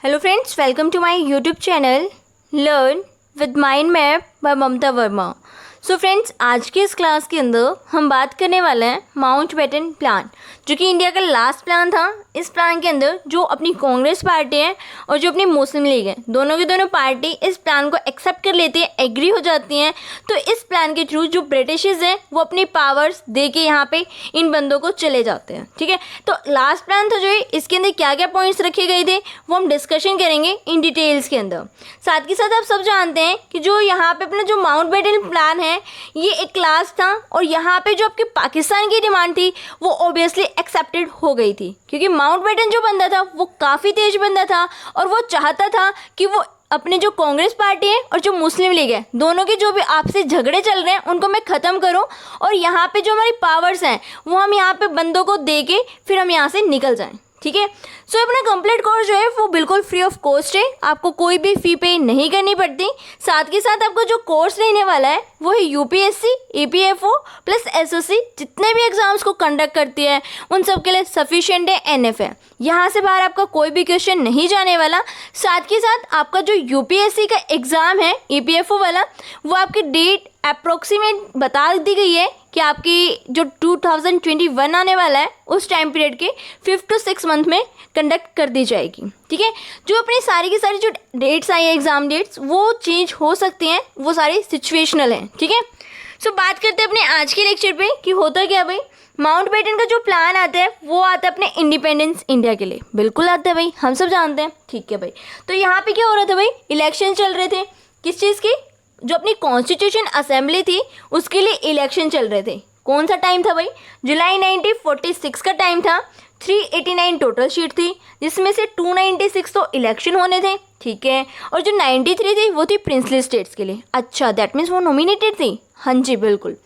Hello friends, welcome to my YouTube channel learn with mind map by Mamta Verma. So friends, आज के इस class के अंदर हम बात करने वाले हैं माउंटबेटन प्लान, जो कि इंडिया का लास्ट प्लान था। इस प्लान के अंदर जो अपनी कांग्रेस पार्टी है और जो अपनी मुस्लिम लीग है, दोनों की दोनों पार्टी इस प्लान को एक्सेप्ट कर लेती है, एग्री हो जाती हैं। तो इस प्लान के थ्रू जो ब्रिटिशर्स हैं वो अपनी पावर्स दे के यहाँ पे इन बंदों को चले जाते हैं। ठीक है, तो लास्ट प्लान था जो है, इसके अंदर क्या क्या पॉइंट्स रखे गए थे वो हम डिस्कशन करेंगे इन डिटेल्स के अंदर। साथ के साथ आप सब जानते हैं कि जो यहाँ पे अपना जो माउंटबेटन प्लान है ये एक क्लास था, और यहाँ पे जो आपके पाकिस्तान की डिमांड थी वो ऑब्वियसली एक्सेप्टेड हो गई थी, क्योंकि माउंटबेटन जो बंदा था वो काफ़ी तेज बंदा था और वो चाहता था कि वो अपने जो कांग्रेस पार्टी है और जो मुस्लिम लीग है, दोनों के जो भी आपसे झगड़े चल रहे हैं उनको मैं ख़त्म करूं, और यहाँ पे जो हमारी पावर्स हैं वो हम यहाँ पे बंदों को दे के फिर हम यहाँ से निकल जाएं। ठीक है, सो अपना कंप्लीट कोर्स जो है वो बिल्कुल फ्री ऑफ कॉस्ट है, आपको कोई भी फ़ी पे नहीं करनी पड़ती। साथ के साथ आपको जो कोर्स रहने वाला है वो है यूपीएससी, ईपीएफओ प्लस एसएससी, जितने भी एग्जाम्स को कंडक्ट करती है उन सब के लिए सफिशिएंट है एनएफ है। यहाँ से बाहर आपका कोई भी क्वेश्चन नहीं जाने वाला। साथ के साथ आपका जो यूपीएससी का एग्ज़ाम है ईपीएफओ वाला, वो आपकी डेट अप्रोक्सीमेट बता दी गई है कि आपकी जो 2021 आने वाला है उस टाइम पीरियड के 5 to 6 मंथ में कंडक्ट कर दी जाएगी। ठीक है, जो अपनी सारी की सारी जो डेट्स आई है एग्ज़ाम डेट्स वो चेंज हो सकती हैं, वो सारी सिचुएशनल हैं। ठीक है, सो बात करते हैं अपने आज के लेक्चर पे कि होता क्या भाई। माउंटबेटन का जो प्लान आता है वो आता है अपने इंडिपेंडेंस इंडिया के लिए, बिल्कुल आता है भाई, हम सब जानते हैं। ठीक है भाई, तो यहाँ पे क्या हो रहा था भाई, इलेक्शन चल रहे थे। किस चीज़ की? जो अपनी कॉन्स्टिट्यूशन असेंबली थी उसके लिए इलेक्शन चल रहे थे। कौन सा टाइम था भाई? जुलाई 1946 का टाइम था। 389 टोटल सीट थी, जिसमें से 296 तो इलेक्शन होने थे। ठीक है, और जो 93 थी वो थी प्रिंसली स्टेट्स के लिए। अच्छा, दैट मीन्स वो नॉमिनेटेड थी। हाँ जी बिल्कुल।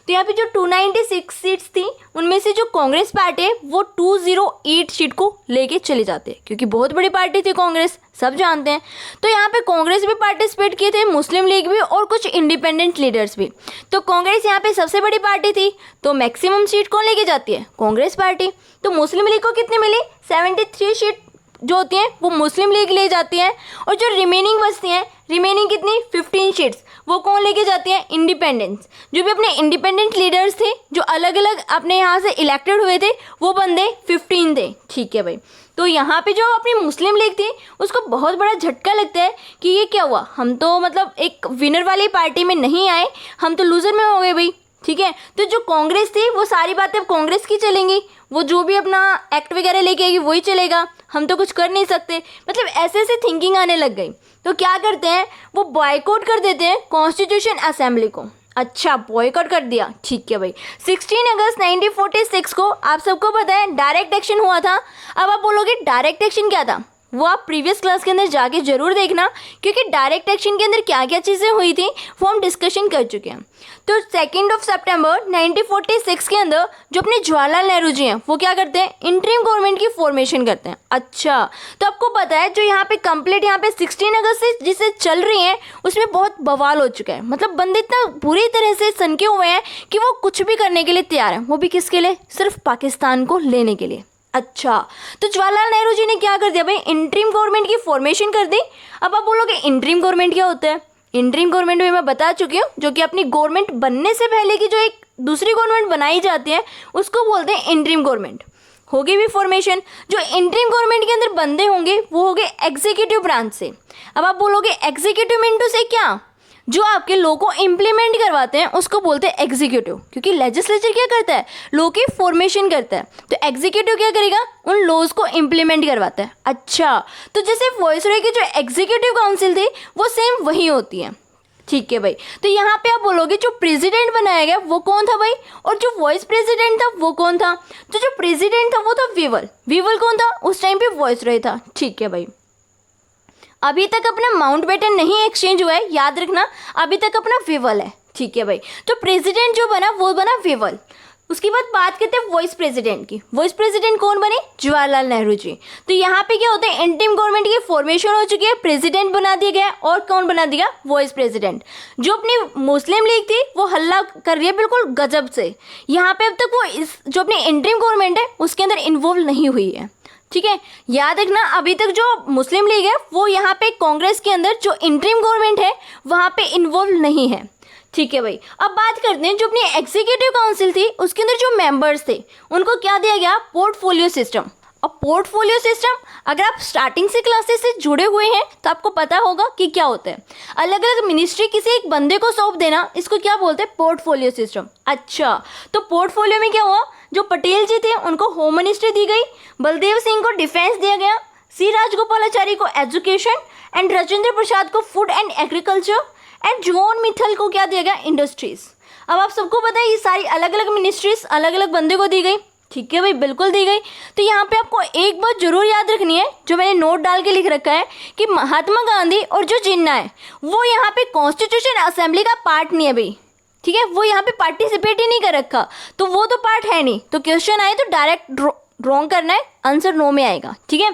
तो यहाँ पे जो 296 सीट्स थी उनमें से जो कांग्रेस पार्टी है वो 208 सीट को लेके चले जाते हैं, क्योंकि बहुत बड़ी पार्टी थी कांग्रेस, सब जानते हैं। तो यहाँ पे कांग्रेस भी पार्टिसिपेट किए थे, मुस्लिम लीग भी और कुछ इंडिपेंडेंट लीडर्स भी। तो कांग्रेस यहाँ पे सबसे बड़ी पार्टी थी, तो मैक्सिमम सीट कौन लेके जाती है? कांग्रेस पार्टी। तो मुस्लिम लीग को कितनी मिली? 73 सीट जो होती हैं वो मुस्लिम लीग ले जाती है, और जो रिमेनिंग बचती हैं, रिमेनिंग कितनी 15 सीट्स वो कौन लेके जाती हैं? इंडिपेंडेंट्स। जो भी अपने इंडिपेंडेंट लीडर्स थे जो अलग अलग अपने यहाँ से इलेक्टेड हुए थे वो बंदे 15 थे। ठीक है भाई, तो यहाँ पे जो अपनी मुस्लिम लीग थी उसको बहुत बड़ा झटका लगता है कि ये क्या हुआ, हम तो मतलब एक विनर वाली पार्टी में नहीं आए, हम तो लूजर में हो गए भाई। ठीक है, तो जो कांग्रेस थी वो सारी बातें अब कांग्रेस की चलेंगी, वो जो भी अपना एक्ट वगैरह लेके आएगी वही चलेगा, हम तो कुछ कर नहीं सकते। मतलब ऐसे ऐसे थिंकिंग आने लग गई। तो क्या करते हैं, वो बॉयकॉट कर देते हैं कॉन्स्टिट्यूशन असेंबली को। अच्छा, बॉयकॉट कर दिया। ठीक है भाई, 16 अगस्त 1946 को आप सबको पता है डायरेक्ट एक्शन हुआ था। अब आप बोलोगे डायरेक्ट एक्शन क्या था, वो आप प्रीवियस क्लास के अंदर जाके जरूर देखना, क्योंकि डायरेक्ट एक्शन के अंदर क्या क्या चीज़ें हुई थी वो हम डिस्कशन कर चुके हैं। तो 2 सितंबर 1946 के अंदर जो अपने जवाहरलाल नेहरू जी हैं वो क्या करते हैं, इंटरिम गवर्नमेंट की फॉर्मेशन करते हैं। अच्छा, तो आपको पता है जो यहाँ पे कंप्लीट यहाँ पे 16 अगस्त से जिसे चल रही हैं उसमें बहुत बवाल हो चुका है। मतलब बंदे इतना बुरी तरह से सनके हुए हैं कि वो कुछ भी करने के लिए तैयार हैं, वो भी किसके लिए? सिर्फ पाकिस्तान को लेने के लिए। अच्छा, तो जवाहरलाल नेहरू जी ने क्या कर दिया भाई, इंटरिम गवर्नमेंट की फॉर्मेशन कर दी। अब आप बोलोगे इंटरिम गवर्नमेंट क्या होता है? इंटरिम गवर्नमेंट में मैं बता चुकी हूँ, जो कि अपनी गवर्नमेंट बनने से पहले की जो एक दूसरी गवर्नमेंट बनाई जाती है उसको बोलते हैं इंटरिम गवर्नमेंट। होगी भी फॉर्मेशन। जो इंटरिम गवर्नमेंट के अंदर बंदे होंगे वो होंगे एग्जीक्यूटिव ब्रांच से। अब आप बोलोगे एग्जीक्यूटिव मीन से क्या? जो आपके लॉ को इम्प्लीमेंट करवाते हैं उसको बोलते हैं एग्जीक्यूटिव, क्योंकि लेजिस्लेचर क्या करता है, लॉ की फॉर्मेशन करता है, तो एग्जीक्यूटिव क्या करेगा, उन लॉज को इम्प्लीमेंट करवाता है। अच्छा, तो जैसे वॉइसरॉय की जो एग्जीक्यूटिव काउंसिल थी वो सेम वही होती है। ठीक है भाई, तो यहाँ पे आप बोलोगे जो प्रेसिडेंट बनाया गया वो कौन था भाई, और जो वाइस प्रेसिडेंट था वो कौन था? तो जो प्रेसिडेंट था वो था वीवल। वीवल कौन था? उस टाइम पे वॉइसरॉय था। ठीक है भाई, अभी तक अपना माउंटबेटन नहीं एक्सचेंज हुआ है, याद रखना, अभी तक अपना वीवल है। ठीक है भाई, तो प्रेसिडेंट जो बना वो बना वीवल। उसके बाद बात करते हैं वाइस प्रेसिडेंट की। वाइस प्रेसिडेंट कौन बने? जवाहरलाल नेहरू जी। तो यहाँ पे क्या होता है, इंटरिम गवर्नमेंट की फॉर्मेशन हो चुकी है, प्रेसिडेंट बना दिया गया, और कौन बना दिया? Vice president. जो अपनी मुस्लिम लीग थी वो हल्ला कर रही है बिल्कुल गजब से। यहाँ पे अब तक वो इस जो अपनी इंटरिम गवर्नमेंट है उसके अंदर इन्वॉल्व नहीं हुई है। ठीक है, याद रखना अभी तक जो मुस्लिम लीग है वो यहाँ पे कांग्रेस के अंदर जो इंटरिम गवर्नमेंट है वहाँ पे इन्वॉल्व नहीं है। ठीक है भाई, अब बात करते हैं जो अपनी एग्जीक्यूटिव काउंसिल थी उसके अंदर जो मेंबर्स थे उनको क्या दिया गया, पोर्टफोलियो सिस्टम। अब पोर्टफोलियो सिस्टम अगर आप स्टार्टिंग से क्लासेस से जुड़े हुए हैं तो आपको पता होगा कि क्या होता है। अलग अलग मिनिस्ट्री किसी एक बंदे को सौंप देना, इसको क्या बोलते हैं, पोर्टफोलियो सिस्टम। अच्छा, तो पोर्टफोलियो में क्या हुआ, जो पटेल जी थे उनको होम मिनिस्ट्री दी गई, बलदेव सिंह को डिफेंस दिया गया, सी राजगोपालाचारी को एजुकेशन एंड राजेंद्र प्रसाद को food and agriculture and John Mittal को क्या दिया गया, इंडस्ट्रीज। अब आप सबको पता है ये सारी अलग अलग मिनिस्ट्रीज अलग अलग बंदे को दी गई। ठीक है भाई, बिल्कुल दी गई। तो यहाँ पे आपको एक बात जरूर याद रखनी है जो मैंने नोट डाल के लिख रखा है कि महात्मा गांधी और जो जिन्ना है वो यहाँ पे कॉन्स्टिट्यूशन असेंबली का पार्ट नहीं है भाई। ठीक है, वो यहाँ पे पार्टिसिपेट ही नहीं कर रखा, तो वो तो पार्ट है नहीं। तो क्वेश्चन आए तो डायरेक्ट रॉन्ग करना है, आंसर नो में आएगा। ठीक है,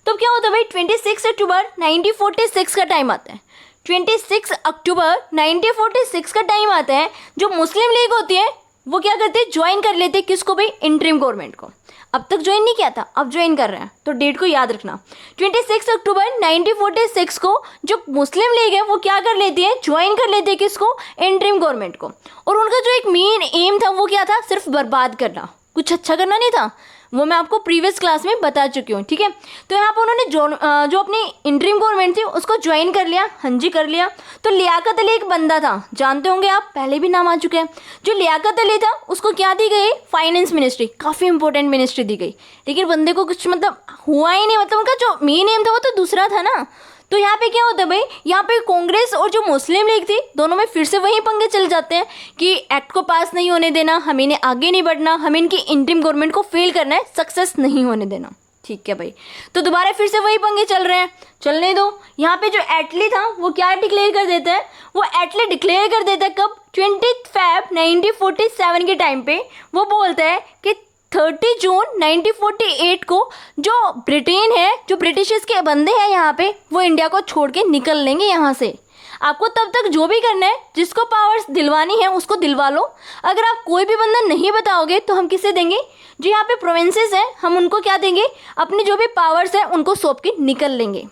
तो क्या होता है भाई, 26 अक्टूबर 1946 का टाइम आता है। 26 अक्टूबर 1946 का टाइम आता है, जो मुस्लिम लीग होती है वो क्या करते हैं, ज्वाइन कर लेते हैं किसको भाई, इंटरिम गवर्नमेंट को। अब तक ज्वाइन नहीं किया था, अब ज्वाइन कर रहे हैं, तो डेट को याद रखना। 26 अक्टूबर 1946 को जो मुस्लिम लीग है वो क्या कर लेती है, ज्वाइन कर लेते हैं किसको, इंटरिम गवर्नमेंट को। और उनका जो एक मेन एम था वो क्या था, सिर्फ बर्बाद करना, कुछ अच्छा करना नहीं था। वो मैं आपको प्रीवियस क्लास में बता चुकी हूँ। ठीक है, तो यहाँ पर उन्होंने जो अपनी इंटरिम गवर्नमेंट थी उसको ज्वाइन कर लिया। हाँ जी, कर लिया। तो लियाकत अली एक बंदा था, जानते होंगे आप, पहले भी नाम आ चुके हैं। जो लियाकत अली था उसको क्या दी गई, फाइनेंस मिनिस्ट्री, काफ़ी इंपॉर्टेंट मिनिस्ट्री दी गई। लेकिन बंदे को कुछ मतलब हुआ ही नहीं, मतलब उनका जो मेन एम था वो तो दूसरा था ना। तो यहाँ पे क्या होता है भाई, यहाँ पे कांग्रेस और जो मुस्लिम लीग थी दोनों में फिर से वही पंगे चल जाते हैं कि एक्ट को पास नहीं होने देना, हमें इन्हें आगे नहीं बढ़ना, हमें इनकी इंटरिम गवर्नमेंट को फेल करना है, सक्सेस नहीं होने देना। ठीक है भाई, तो दोबारा फिर से वही पंगे चल रहे हैं, चलने दो। यहाँ पे जो एटली था वो क्या डिक्लेयर कर देता है, वो एटली डिक्लेयर कर देता है कब, 20 फरवरी 1947 के टाइम पे। वो बोलता है कि 30 जून 1948 को जो ब्रिटेन है, जो ब्रिटिशर्स के बंदे हैं यहाँ पे, वो इंडिया को छोड़ के निकल लेंगे यहाँ से। आपको तब तक जो भी करना है, जिसको पावर्स दिलवानी है उसको दिलवा लो। अगर आप कोई भी बंदा नहीं बताओगे तो हम किसे देंगे, जो यहाँ पे प्रोविंसेस हैं हम उनको क्या देंगे, अपनी जो भी पावर्स हैं उनको सौंप के निकल लेंगे।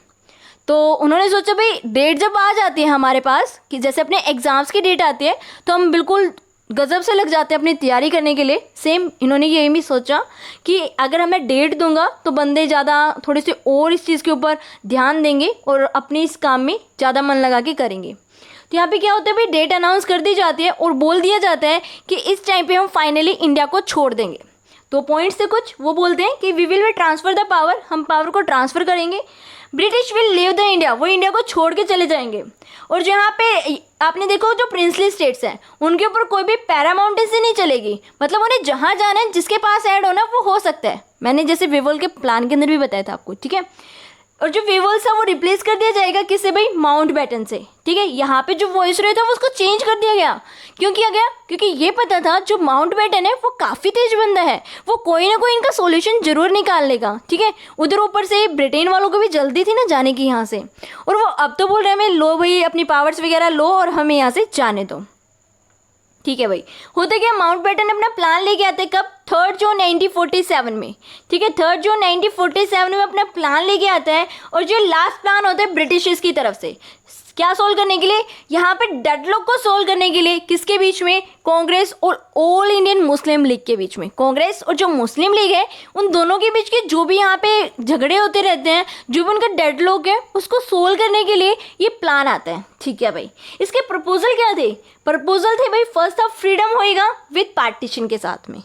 तो उन्होंने सोचा भाई डेट जब आ जाती है हमारे पास, कि जैसे अपने एग्ज़ाम्स की डेट आती है तो हम बिल्कुल गजब से लग जाते हैं अपनी तैयारी करने के लिए। सेम इन्होंने ये भी सोचा कि अगर मैं डेट दूंगा तो बंदे ज़्यादा थोड़े से और इस चीज़ के ऊपर ध्यान देंगे और अपने इस काम में ज़्यादा मन लगा के करेंगे। तो यहाँ पे क्या होता है भाई, डेट अनाउंस कर दी जाती है और बोल दिया जाता है कि इस टाइम पे हम फाइनली इंडिया को छोड़ देंगे। तो पॉइंट्स से कुछ वो बोलते हैं कि we will be transfer the power, हम पावर को ट्रांसफ़र करेंगे। British will leave the India, वो इंडिया को छोड़ के चले जाएंगे। और जो यहाँ पे आपने देखो जो प्रिंसली स्टेट्स हैं उनके ऊपर कोई भी पैरामाउंटेंसी नहीं चलेगी, मतलब उन्हें जहाँ जाना है, जिसके पास ऐड होना वो हो सकता है। मैंने जैसे वेवल के प्लान के अंदर भी बताया था आपको। ठीक है, और जो वेवल्स है वो रिप्लेस कर दिया जाएगा किससे भाई, माउंट बैटन से। ठीक है, यहाँ पे जो वॉइस रहे था वो उसको चेंज कर दिया गया। क्यों किया गया, क्योंकि ये पता था जो माउंट बैटन है वो काफ़ी तेज बंदा है, वो कोई ना कोई इनका सॉल्यूशन जरूर निकाल लेगा। ठीक है, उधर ऊपर से ब्रिटेन वालों को भी जल्दी थी ना जाने की यहाँ से, और वो अब तो बोल रहे हैं हमें लो भाई अपनी पावर्स वगैरह लो और हमें यहाँ से जाने दो। ठीक है भाई, होता क्या, माउंट बैटन अपना प्लान लेके आते कब, 3 जून 1947 में। ठीक है, 3 जून 1947 में अपना प्लान लेके आता है। और जो लास्ट प्लान होता है ब्रिटिशर्स की तरफ से, क्या सोल्व करने के लिए, यहाँ पे डेडलॉक को सोल्व करने के लिए, किसके बीच में, कांग्रेस और ऑल इंडियन मुस्लिम लीग के बीच में। कांग्रेस और जो मुस्लिम लीग है उन दोनों के बीच के जो भी यहाँ पे झगड़े होते रहते हैं, जो भी उनका डेडलॉक है उसको सोल्व करने के लिए ये प्लान आता है। ठीक है भाई, इसके प्रपोजल क्या थे, प्रपोजल थे भाई, फर्स्ट ऑफ फ्रीडम होएगा विद पार्टीशन के साथ में।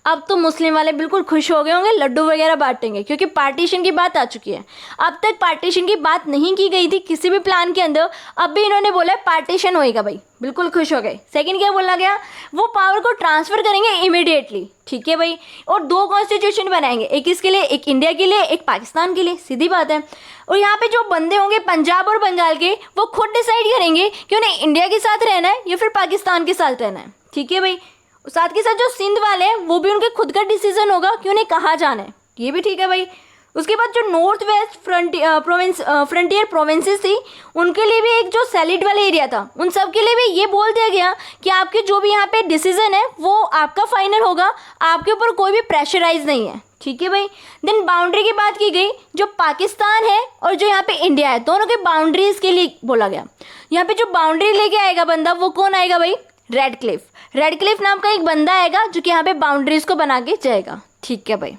अब तो मुस्लिम वाले बिल्कुल खुश हो गए होंगे, लड्डू वगैरह बांटेंगे, क्योंकि पार्टीशन की बात आ चुकी है। अब तक पार्टीशन की बात नहीं की गई थी किसी भी प्लान के अंदर, अब भी इन्होंने बोला पार्टीशन होएगा भाई, बिल्कुल खुश हो गए। सेकंड क्या बोला गया, वो पावर को ट्रांसफ़र करेंगे इमीडिएटली। ठीक है भाई, और 2 कॉन्स्टिट्यूशन बनाएंगे, एक इसके लिए, एक इंडिया के लिए, एक पाकिस्तान के लिए, सीधी बात है। और यहाँ पे जो बंदे होंगे पंजाब और बंगाल के, वो खुद डिसाइड करेंगे कि उन्हें इंडिया के साथ रहना है या फिर पाकिस्तान के साथ रहना है। ठीक है भाई, साथ के साथ जो सिंध वाले हैं वो भी उनके खुद का डिसीजन होगा कि उन्हें कहाँ जाना है, ये भी ठीक है भाई। उसके बाद जो नॉर्थ वेस्ट फ्रंटियर प्रोविंसेस थी उनके लिए भी एक जो सैलिड वाला एरिया था उन सब के लिए भी ये बोल दिया गया कि आपके जो भी यहाँ पे डिसीजन है वो आपका फाइनल होगा, आपके ऊपर कोई भी प्रेशराइज नहीं है। ठीक है भाई। देन बाउंड्री की बात की गई, जो पाकिस्तान है और जो यहाँ पे इंडिया है दोनों के बाउंड्रीज के लिए बोला गया। यहाँ पे जो बाउंड्री लेके आएगा बंदा वो कौन आएगा भाई? रेडक्लिफ नाम का एक बंदा आएगा जो कि यहाँ पे बाउंड्रीज को बना के जाएगा। ठीक है भाई,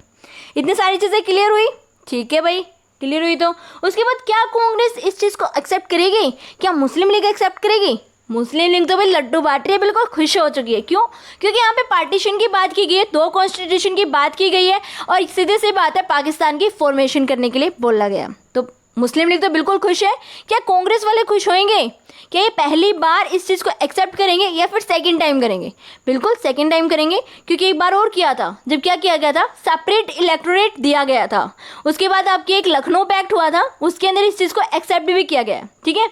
इतनी सारी चीज़ें क्लियर हुई। ठीक है भाई, क्लियर हुई। तो उसके बाद क्या कांग्रेस इस चीज़ को एक्सेप्ट करेगी? क्या मुस्लिम लीग एक्सेप्ट करेगी? मुस्लिम लीग तो भाई लड्डू बांट रही है, बिल्कुल खुश हो चुकी है। क्यों? क्योंकि यहाँ पे पार्टीशन की बात की गई है, 2 कॉन्स्टिट्यूशन की बात की गई है और सीधे सी बात है पाकिस्तान की फॉर्मेशन करने के लिए बोला गया। तो मुस्लिम लीग तो बिल्कुल खुश है। क्या कांग्रेस वाले खुश होंगे? क्या ये पहली बार इस चीज़ को एक्सेप्ट करेंगे या फिर सेकंड टाइम करेंगे? बिल्कुल सेकंड टाइम करेंगे, क्योंकि एक बार और किया था जब क्या किया गया था, सेपरेट इलेक्टोरेट दिया गया था। उसके बाद आपकी एक लखनऊ पैक्ट हुआ था, उसके अंदर इस चीज़ को एक्सेप्ट भी किया गया। ठीक है,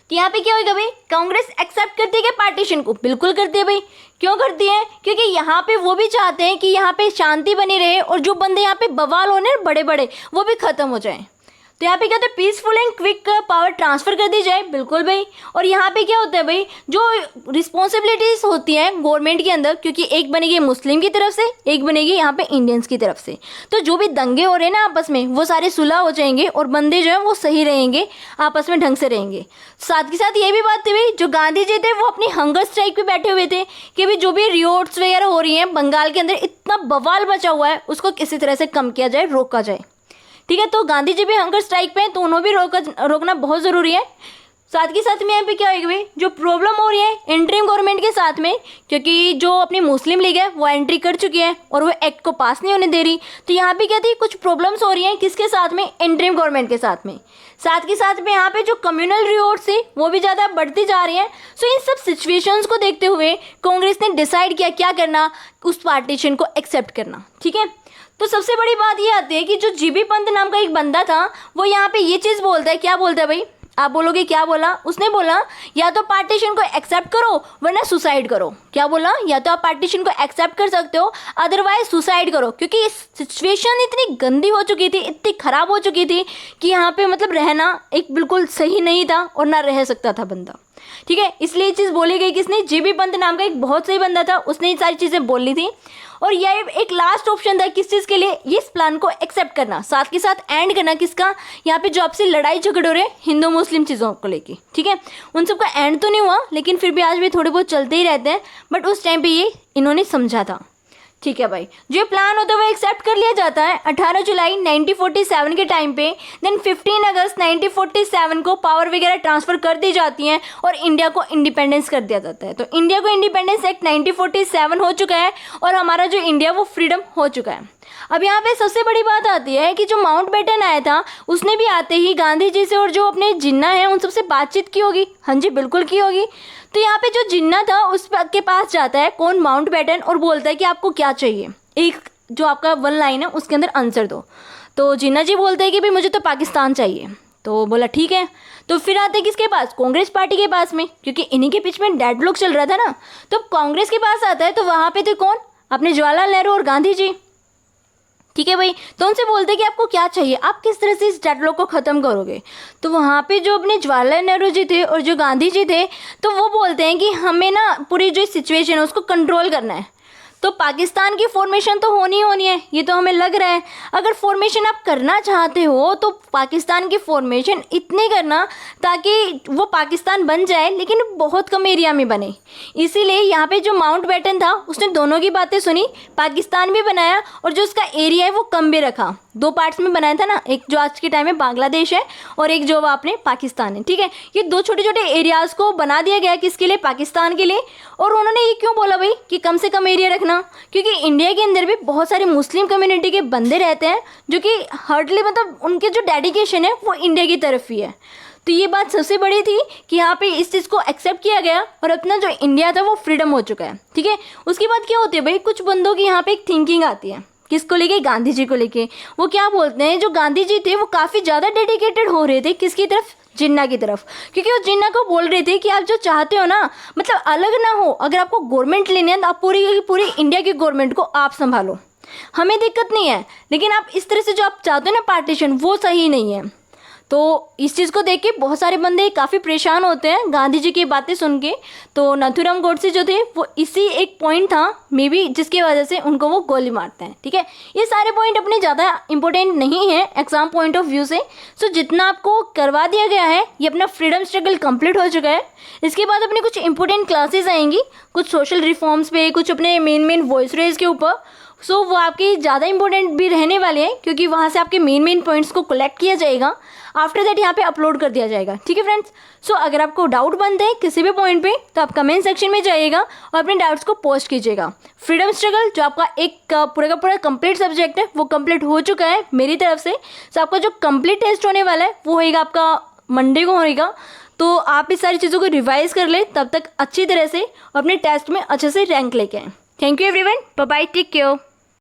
तो यहाँ पे क्या होगा भाई? कांग्रेस एक्सेप्ट करती है क्या पार्टीशन को? बिल्कुल करती है भाई। क्यों करती है? क्योंकि यहाँ पे वो भी चाहते हैं कि यहाँ पे शांति बनी रहे और जो बंदे यहाँ पे बवाल होने बड़े बड़े वो भी खत्म हो जाए। तो यहाँ पे क्या होता है? Peaceful and quick power transfer कर दी जाए। बिल्कुल भाई। और यहाँ पे क्या होता है भाई, जो रिस्पॉन्सिबिलिटीज होती हैं गवर्नमेंट के अंदर, क्योंकि एक बनेगी मुस्लिम की तरफ से, एक बनेगी यहाँ पे इंडियंस की तरफ से, तो जो भी दंगे हो रहे हैं ना आपस में वो सारे सुलह हो जाएंगे और बंदे जो है वो सही रहेंगे, आपस में ढंग से रहेंगे। साथ के साथ ये भी बात थी भाई, जो गांधी जी थे वो अपनी हंगर स्ट्राइक पे बैठे हुए थे कि भाई जो भी रियोट्स वगैरह हो रही हैं बंगाल के अंदर, इतना बवाल बचा हुआ है उसको किसी तरह से कम किया जाए, रोका जाए। ठीक है, तो गांधी जी भी हंगर स्ट्राइक पे हैं तो उन्हें भी रोकना बहुत ज़रूरी है। साथ के साथ में यहाँ पे क्या होगी भाई, जो प्रॉब्लम हो रही है इंटरिम गवर्नमेंट के साथ में, क्योंकि जो अपनी मुस्लिम लीग है वो एंट्री कर चुकी है और वो एक्ट को पास नहीं होने दे रही, तो यहाँ पे क्या थी, कुछ प्रॉब्लम्स हो रही हैं किसके साथ में? इंटरिम गवर्नमेंट के साथ में। साथ के साथ में यहाँ पे जो कम्युनल रिवॉर्ड्स थी वो भी ज़्यादा बढ़ती जा रही हैं। सो इन सब सिचुएशंस को देखते हुए कांग्रेस ने डिसाइड किया क्या करना, उस पार्टीशन को एक्सेप्ट करना। ठीक है, तो सबसे बड़ी बात ये आती है कि जो जीबी पंत नाम का एक बंदा था वो यहाँ पे ये चीज़ बोलता है। क्या बोलता है भाई? आप बोलोगे क्या बोला? उसने बोला या तो पार्टीशन को एक्सेप्ट करो वरना सुसाइड करो। क्या बोला? या तो आप पार्टीशन को एक्सेप्ट कर सकते हो अदरवाइज सुसाइड करो, क्योंकि सिचुएशन इतनी गंदी हो चुकी थी, इतनी ख़राब हो चुकी थी कि यहाँ पे मतलब रहना एक बिल्कुल सही नहीं था और ना रह सकता था बंदा। ठीक है, इसलिए ये चीज़ बोली गई किसने? जीबी पंत नाम का एक बहुत सही बंदा था, उसने ये सारी चीज़ें बोली थी। और यह एक लास्ट ऑप्शन था किस चीज़ के लिए? इस प्लान को एक्सेप्ट करना, साथ के साथ एंड करना किसका? यहाँ पे जो आपसे लड़ाई झगड़े हो रहे हिंदू मुस्लिम चीज़ों को लेके। ठीक है, उन सबका एंड तो नहीं हुआ लेकिन फिर भी आज भी थोड़े बहुत चलते ही रहते हैं, बट उस टाइम पे ये इन्होंने समझा था। ठीक है भाई, जो प्लान होता है वो एक्सेप्ट कर लिया जाता है 18 जुलाई 1947 के टाइम पे। देन 15 अगस्त 1947 को पावर वगैरह ट्रांसफ़र कर दी जाती हैं और इंडिया को इंडिपेंडेंस कर दिया जाता है। तो इंडिया को इंडिपेंडेंस एक्ट 1947 हो चुका है और हमारा जो इंडिया वो फ्रीडम हो चुका है। अब यहाँ पे सबसे बड़ी बात आती है कि जो माउंटबेटन आया था उसने भी आते ही गांधी जी से और जो अपने जिन्ना हैं उन सबसे बातचीत की होगी। हाँ जी, बिल्कुल की होगी। तो यहाँ पे जो जिन्ना था उस के पास जाता है कौन? माउंटबेटन, और बोलता है कि आपको क्या चाहिए, एक जो आपका 1 लाइन है उसके अंदर आंसर दो। तो जिन्ना जी बोलते हैं कि भाई मुझे तो पाकिस्तान चाहिए। तो बोला ठीक है। तो फिर आते हैं किसके पास? कांग्रेस पार्टी के पास में, क्योंकि इन्हीं के बीच में डेडलॉक चल रहा था ना। तो कांग्रेस के पास आता है तो वहाँ पे तो कौन? अपने जवाहरलाल नेहरू और गांधी जी। ठीक है भाई, तो उनसे बोलते हैं कि आपको क्या चाहिए, आप किस तरह से इस डेडलॉक को ख़त्म करोगे। तो वहाँ पे जो अपने जवाहरलाल नेहरू जी थे और जो गांधी जी थे तो वो बोलते हैं कि हमें ना पूरी जो सिचुएशन है उसको कंट्रोल करना है। तो पाकिस्तान की फॉर्मेशन तो होनी है, ये तो हमें लग रहा है। अगर फॉर्मेशन आप करना चाहते हो तो पाकिस्तान की फॉर्मेशन इतनी करना ताकि वो पाकिस्तान बन जाए लेकिन बहुत कम एरिया में बने। इसीलिए यहाँ पे जो माउंटबेटन था उसने दोनों की बातें सुनी, पाकिस्तान भी बनाया और जो उसका एरिया है वो कम भी रखा। 2 पार्ट्स में बनाया था ना, एक जो आज के टाइम में बांग्लादेश है और एक जो अपने पाकिस्तान है। ठीक है, ये 2 छोटे छोटे एरियाज़ को बना दिया गया किसके लिए? पाकिस्तान के लिए। और उन्होंने ये क्यों बोला भाई कि कम से कम एरिया रखना? क्योंकि इंडिया के अंदर भी बहुत सारे मुस्लिम कम्युनिटी के बंदे रहते हैं जो कि हार्डली मतलब उनके जो डेडिकेशन है वो इंडिया की तरफ ही है। तो ये बात सबसे बड़ी थी कि यहाँ पे इस चीज़ को एक्सेप्ट किया गया और अपना जो इंडिया था वो फ्रीडम हो चुका है। ठीक है, उसके बाद क्या होती है भाई, कुछ बंदों की यहाँ पे एक थिंकिंग आती है किसको लेके? गांधी जी को लेके। वो क्या बोलते हैं, जो गांधी जी थे वो काफ़ी ज़्यादा डेडिकेटेड हो रहे थे किसकी तरफ? जिन्ना की तरफ। क्योंकि वो जिन्ना को बोल रहे थे कि आप जो चाहते हो ना, मतलब अलग ना हो, अगर आपको गवर्नमेंट लेनी है तो आप पूरी इंडिया की गवर्नमेंट को आप संभालो। हमें दिक्कत नहीं है, लेकिन आप इस तरह से जो आप चाहते हो ना पार्टीशन, वो सही नहीं है। तो इस चीज़ को देख के बहुत सारे बंदे काफ़ी परेशान होते हैं गांधी जी की बातें सुन के। तो नाथूराम गोडसे जो थे वो इसी एक पॉइंट था मे बी जिसकी वजह से उनको वो गोली मारते हैं। ठीक है, ये सारे पॉइंट अपने ज़्यादा इंपॉर्टेंट नहीं है एग्जाम पॉइंट ऑफ व्यू से। सो जितना आपको करवा दिया गया है, ये अपना फ्रीडम स्ट्रगल कंप्लीट हो चुका है। इसके बाद अपने कुछ इंपॉर्टेंट क्लासेस आएंगी, कुछ सोशल रिफॉर्म्स पे, कुछ अपने मेन वॉइस रेज के ऊपर। सो वो आपके ज़्यादा इंपॉर्टेंट भी रहने वाले हैं, क्योंकि वहाँ से आपके मेन पॉइंट्स को कलेक्ट किया जाएगा। आफ्टर दैट यहाँ पे अपलोड कर दिया जाएगा। ठीक है फ्रेंड्स, सो अगर आपको डाउट बनते हैं किसी भी पॉइंट पे तो आप कमेंट सेक्शन में जाइएगा और अपने डाउट्स को पोस्ट कीजिएगा। फ्रीडम स्ट्रगल जो आपका एक पूरा का पूरा कंप्लीट सब्जेक्ट है वो कंप्लीट हो चुका है मेरी तरफ से। सो आपका जो कंप्लीट टेस्ट होने वाला है वो होएगा आपका मंडे को होएगा। तो आप इस सारी चीज़ों को रिवाइज कर ले तब तक अच्छी तरह से, और अपने टेस्ट में अच्छे से रैंक लेके आएँ। Thank you everyone, bye bye, take care.